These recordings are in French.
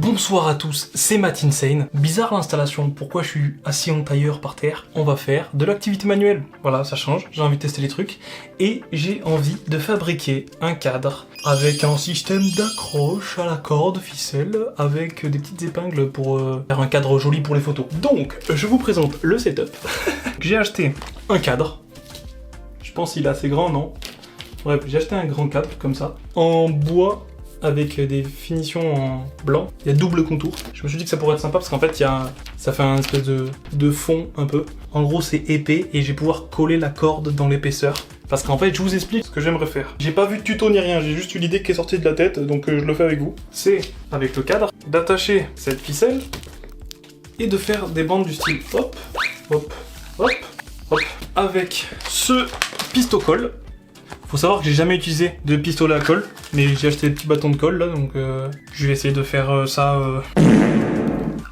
Bonsoir à tous, c'est Matt Insane. Bizarre l'installation, pourquoi je suis assis en tailleur par terre? On va faire de l'activité manuelle. Voilà, ça change, j'ai envie de tester les trucs. Et j'ai envie de fabriquer un cadre avec un système d'accroche à la corde, ficelle, avec des petites épingles pour faire un cadre joli pour les photos. Donc, je vous présente le setup. J'ai acheté un cadre. Je pense qu'il est assez grand, non? Bref, j'ai acheté un grand cadre, comme ça, en bois, avec des finitions en blanc. Il y a double contour. Je me suis dit que ça pourrait être sympa parce qu'en fait, ça fait un espèce de fond un peu. En gros, c'est épais et je vais pouvoir coller la corde dans l'épaisseur. Parce qu'en fait, je vous explique ce que j'aimerais faire. J'ai pas vu de tuto ni rien, j'ai juste eu l'idée qui est sortie de la tête, donc je le fais avec vous. C'est, avec le cadre, d'attacher cette ficelle et de faire des bandes du style hop, hop, hop, hop, avec ce pistolet. Faut savoir que j'ai jamais utilisé de pistolet à colle, mais j'ai acheté des petits bâtons de colle là, donc je vais essayer de faire ça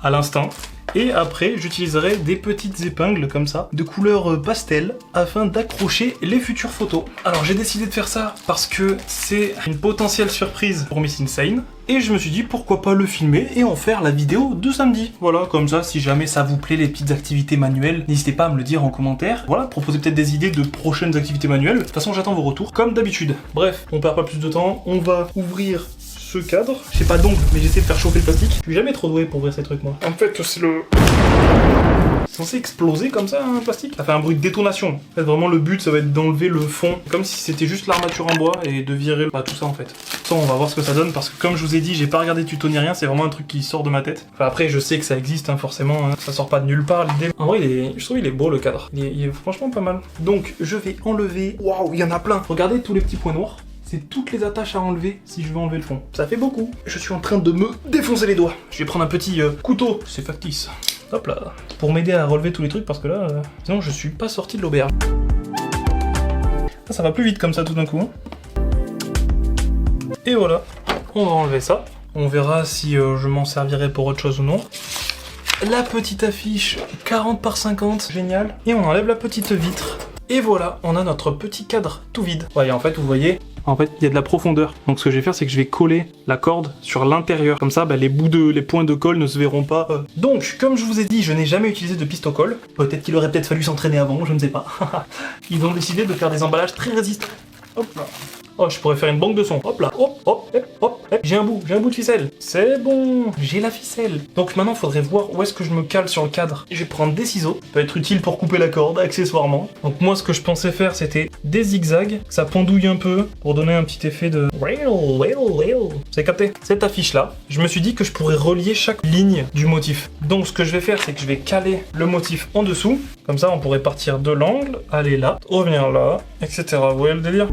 à l'instant. Et après, j'utiliserai des petites épingles comme ça, de couleur pastel, afin d'accrocher les futures photos. Alors j'ai décidé de faire ça parce que c'est une potentielle surprise pour Miss Insane. Et je me suis dit pourquoi pas le filmer et en faire la vidéo de samedi. Voilà, comme ça, si jamais ça vous plaît les petites activités manuelles, n'hésitez pas à me le dire en commentaire. Voilà, proposez peut-être des idées de prochaines activités manuelles. De toute façon, j'attends vos retours, comme d'habitude. Bref, on perd pas plus de temps, on va ouvrir ce cadre. Je sais pas d'ongle, mais j'essaie de faire chauffer le plastique. Je suis jamais trop doué pour ouvrir ces trucs, moi. En fait, c'est le... C'est censé exploser comme ça, un plastique. Ça fait un bruit de détonation. En fait, vraiment, le but, ça va être d'enlever le fond, comme si c'était juste l'armature en bois, et de virer tout ça, en fait. Ça, on va voir ce que ça donne, parce que comme je vous ai dit, j'ai pas regardé de tuto ni rien, c'est vraiment un truc qui sort de ma tête. Enfin, après, je sais que ça existe, hein, forcément, hein. Ça sort pas de nulle part, l'idée. En vrai, je trouve il est beau, le cadre. Il est franchement pas mal. Donc, je vais enlever... Waouh, il y en a plein. Regardez tous les petits points noirs. C'est toutes les attaches à enlever si je veux enlever le fond. Ça fait beaucoup. Je suis en train de me défoncer les doigts. Je vais prendre un petit couteau. C'est factice. Hop là. Pour m'aider à relever tous les trucs parce que là, sinon je suis pas sorti de l'auberge. Ça va plus vite comme ça tout d'un coup. Hein. Et voilà. On va enlever ça. On verra si je m'en servirai pour autre chose ou non. La petite affiche 40 par 50. Génial. Et on enlève la petite vitre. Et voilà, on a notre petit cadre tout vide. Ouais, en fait, vous voyez, en fait, il y a de la profondeur. Donc ce que je vais faire, c'est que je vais coller la corde sur l'intérieur. Comme ça, les points de colle ne se verront pas. Donc, comme je vous ai dit, je n'ai jamais utilisé de pistolet. Peut-être qu'il aurait fallu s'entraîner avant, je ne sais pas. Ils ont décidé de faire des emballages très résistants. Hop là. Oh, je pourrais faire une banque de son. Hop là, hop, hop, hop, hop, hop. J'ai un bout de ficelle. C'est bon, j'ai la ficelle. Donc maintenant, il faudrait voir où est-ce que je me cale sur le cadre. Je vais prendre des ciseaux. Ça peut être utile pour couper la corde, accessoirement. Donc moi, ce que je pensais faire, c'était des zigzags. Que ça pendouille un peu pour donner un petit effet de... Vous avez capté? Cette affiche-là, je me suis dit que je pourrais relier chaque ligne du motif. Donc ce que je vais faire, c'est que je vais caler le motif en dessous. Comme ça, on pourrait partir de l'angle, aller là, revenir là, etc. Vous voyez le délire?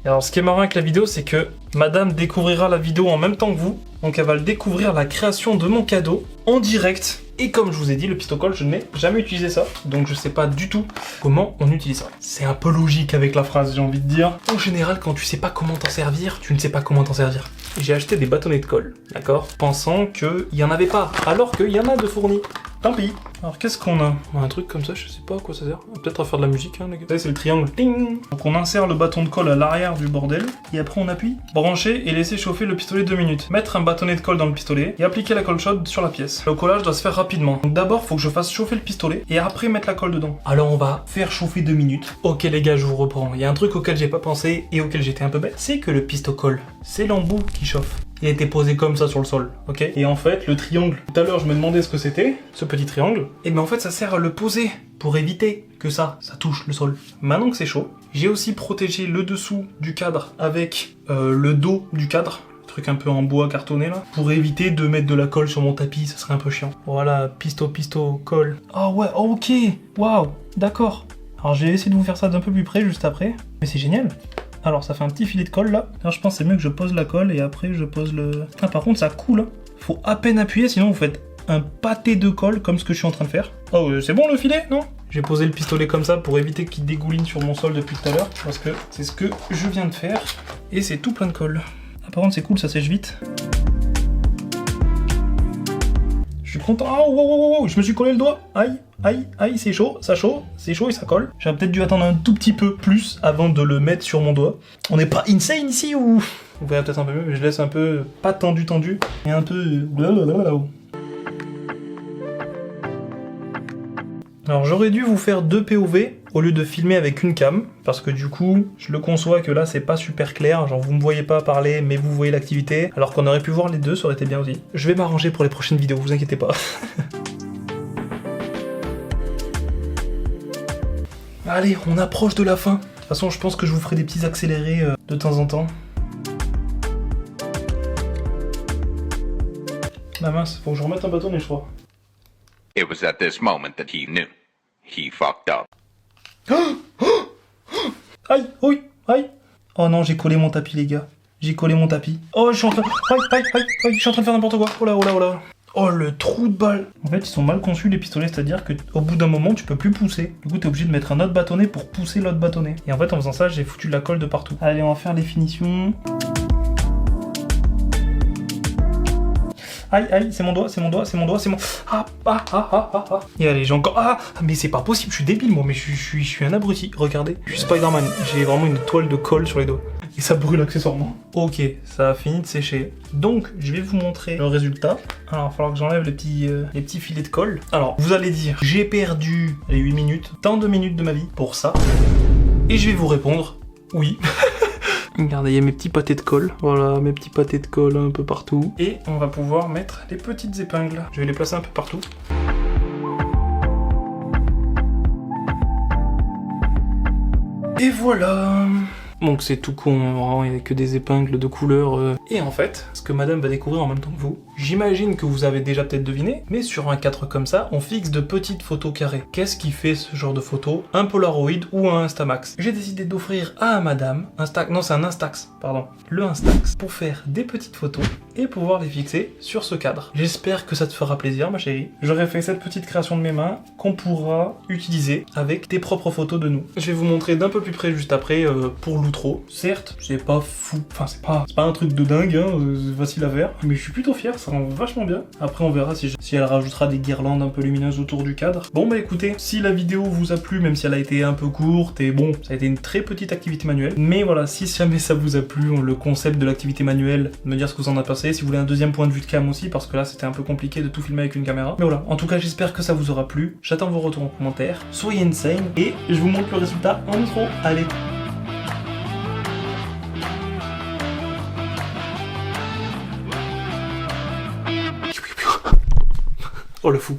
Alors ce qui est marrant avec la vidéo, c'est que madame découvrira la vidéo en même temps que vous. Donc elle va le découvrir la création de mon cadeau en direct. Et comme je vous ai dit, le pistolet, je n'ai jamais utilisé ça. Donc je sais pas du tout comment on utilise ça. C'est un peu logique avec la phrase, j'ai envie de dire. En général, quand tu sais pas comment t'en servir, tu ne sais pas comment t'en servir. J'ai acheté des bâtonnets de colle, d'accord? Pensant qu'il y en avait pas, alors qu'il y en a de fournis. Tant pis. Alors qu'est-ce qu'on a? Un truc comme ça, je sais pas à quoi ça sert. Peut-être à faire de la musique, hein, les gars. Vous savez, c'est le triangle. Ting. Donc on insère le bâton de colle à l'arrière du bordel. Et après on appuie. Brancher et laisser chauffer le pistolet 2 minutes. Mettre un bâtonnet de colle dans le pistolet et appliquer la colle chaude sur la pièce. Le collage doit se faire rapidement. Donc d'abord, faut que je fasse chauffer le pistolet et après mettre la colle dedans. Alors on va faire chauffer 2 minutes. Ok les gars, je vous reprends. Il y a un truc auquel j'ai pas pensé et auquel j'étais un peu bête. C'est que le pistolet, c'est l'embout qui chauffe. Il a été posé comme ça sur le sol, ok? Et en fait, le triangle, tout à l'heure je me demandais ce que c'était, ce petit triangle, et bien en fait ça sert à le poser pour éviter que ça touche le sol. Maintenant que c'est chaud, j'ai aussi protégé le dessous du cadre avec le dos du cadre, truc un peu en bois cartonné là, pour éviter de mettre de la colle sur mon tapis, ça serait un peu chiant. Voilà, pisto, colle. Ah ouais, ok, waouh, d'accord. Alors je vais essayer de vous faire ça d'un peu plus près juste après, mais c'est génial. Alors ça fait un petit filet de colle là. Alors je pense que c'est mieux que je pose la colle et après je pose le... Ah, par contre ça coule. Faut à peine appuyer sinon vous faites un pâté de colle comme ce que je suis en train de faire. Oh c'est bon le filet, non? J'ai posé le pistolet comme ça pour éviter qu'il dégouline sur mon sol depuis tout à l'heure. Parce que c'est ce que je viens de faire. Et c'est tout plein de colle. Ah par contre c'est cool, ça sèche vite. Je suis content. Ah wow, je me suis collé le doigt. Aïe. aïe, c'est chaud et ça colle. J'aurais peut-être dû attendre un tout petit peu plus avant de le mettre sur mon doigt. On n'est pas insane ici ou... Vous verrez peut-être un peu mieux, mais je laisse un peu, pas tendu, et un peu... Alors j'aurais dû vous faire 2 POV au lieu de filmer avec une cam, parce que du coup, je le conçois que là c'est pas super clair, genre vous me voyez pas parler, mais vous voyez l'activité, alors qu'on aurait pu voir les deux, ça aurait été bien aussi. Je vais m'arranger pour les prochaines vidéos, vous inquiétez pas. Allez, on approche de la fin. De toute façon, je pense que je vous ferai des petits accélérés de temps en temps. Ah mince, faut que je remette un bâtonnet, je crois. It was at this moment that he knew. He fucked up. Aïe, oui, aïe. Oh non, j'ai collé mon tapis, les gars. J'ai collé mon tapis. Oh, je suis en train... Aïe, je suis en train de faire n'importe quoi. Oh là. Oh, le trou de balle. En fait, ils sont mal conçus, les pistolets, c'est-à-dire qu'au bout d'un moment, tu peux plus pousser. Du coup, t'es obligé de mettre un autre bâtonnet pour pousser l'autre bâtonnet. Et en fait, en faisant ça, j'ai foutu de la colle de partout. Allez, on va faire les finitions. Aïe, c'est mon doigt. Ah. Et allez, j'ai encore... Ah, mais c'est pas possible, je suis débile, moi, mais je suis un abruti. Regardez, je suis Spider-Man. J'ai vraiment une toile de colle sur les doigts. Et ça brûle accessoirement. Ok, ça a fini de sécher. Donc, je vais vous montrer le résultat. Alors, il va falloir que j'enlève les petits filets de colle. Alors, vous allez dire, j'ai perdu les 8 minutes, tant de minutes de ma vie pour ça. Et je vais vous répondre, oui. Regardez, il y a mes petits pâtés de colle. Voilà, mes petits pâtés de colle un peu partout. Et on va pouvoir mettre les petites épingles. Je vais les placer un peu partout. Et voilà. Donc c'est tout con, il n'y a que des épingles de couleur. Et en fait, ce que madame va découvrir en même temps que vous, j'imagine que vous avez déjà peut-être deviné, mais sur un 4 comme ça, on fixe de petites photos carrées. Qu'est-ce qui fait ce genre de photo? Un Polaroid ou un Instamax. J'ai décidé d'offrir à madame, c'est un Instax, pardon, le Instax, pour faire des petites photos et pouvoir les fixer sur ce cadre. J'espère que ça te fera plaisir, ma chérie. J'aurais fait cette petite création de mes mains qu'on pourra utiliser avec tes propres photos de nous. Je vais vous montrer d'un peu plus près juste après pour l'outro. Certes, c'est pas fou, enfin c'est pas un truc de dingue, hein, c'est facile à faire, mais je suis plutôt fier, ça rend vachement bien. Après on verra si elle rajoutera des guirlandes un peu lumineuses autour du cadre. Bon bah écoutez, si la vidéo vous a plu, même si elle a été un peu courte, et bon, ça a été une très petite activité manuelle, mais voilà, si jamais ça vous a plu, le concept de l'activité manuelle, me dire ce que vous en avez pensé, si vous voulez un deuxième point de vue de cam aussi, parce que là c'était un peu compliqué de tout filmer avec une caméra. Mais voilà, en tout cas j'espère que ça vous aura plu, j'attends vos retours en commentaire, soyez insane, et je vous montre le résultat en intro. Allez. Oh le fou.